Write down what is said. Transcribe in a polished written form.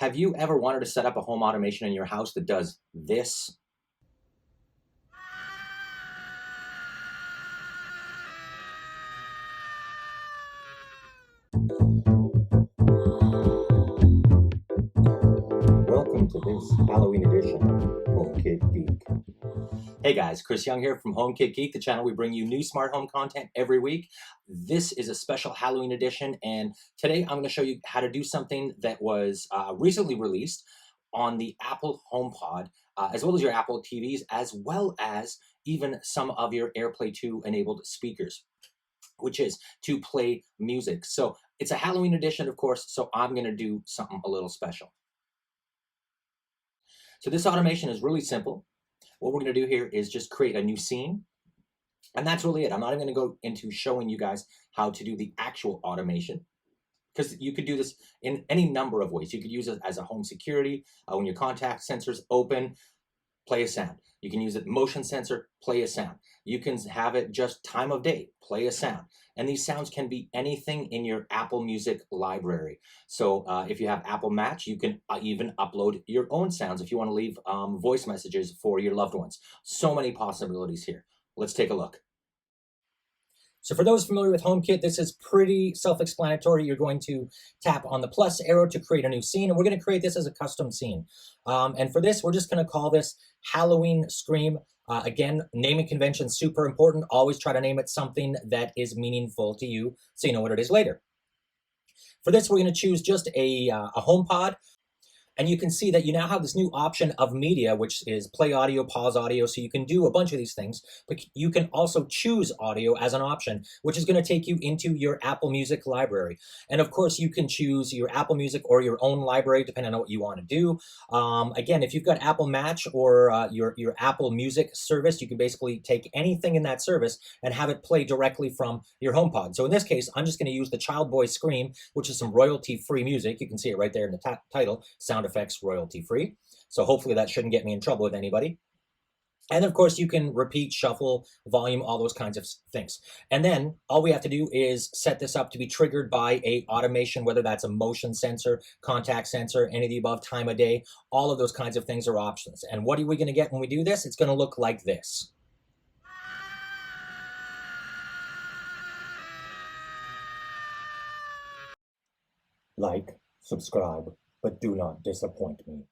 Have you ever wanted to set up a home automation in your house that does this? Welcome to this Halloween edition of HomeKit Geek. Hey guys, Chris Young here from HomeKit Geek, the channel we bring you new smart home content every week. This is a special Halloween edition, and today I'm going to show you how to do something that was recently released on the Apple HomePod, as well as your Apple TVs, as well as even some of your AirPlay 2 enabled speakers, which is to play music. So it's a Halloween edition, of course, so I'm going to do something a little special. So this automation is really simple. What we're going to do here is just create a new scene, and that's really it. I'm not even going to go into showing you guys how to do the actual automation, because you could do this in any number of ways. You could use it as a home security, when your contact sensor's open, play a sound. You can use it motion sensor, play a sound. You can have it just time of day, play a sound. And these sounds can be anything in your Apple Music library. So if you have Apple Match, you can even upload your own sounds if you want to leave voice messages for your loved ones. So many possibilities here. Let's take a look. So for those familiar with HomeKit, this is pretty self-explanatory. You're going to tap on the plus arrow to create a new scene, and we're going to create this as a custom scene. And for this, we're just going to call this Halloween Scream. Again, naming convention super important. Always try to name it something that is meaningful to you so you know what it is later. For this, we're going to choose just a HomePod. And you can see that you now have this new option of media, which is play audio, pause audio. So you can do a bunch of these things, but you can also choose audio as an option, which is going to take you into your Apple Music library. And of course, you can choose your Apple Music or your own library, depending on what you want to do. Again, if you've got Apple Match or your Apple Music service, you can basically take anything in that service and have it play directly from your HomePod. So in this case, I'm just going to use the Child Boy Scream, which is some royalty-free music. You can see it right there in the title, sound effects royalty free. So hopefully that shouldn't get me in trouble with anybody. And of course you can repeat, shuffle, volume, all those kinds of things. And then all we have to do is set this up to be triggered by a automation, whether that's a motion sensor, contact sensor, any of the above, time of day, all of those kinds of things are options. And what are we going to get when we do this? It's going to look like this. Like, subscribe, but do not disappoint me.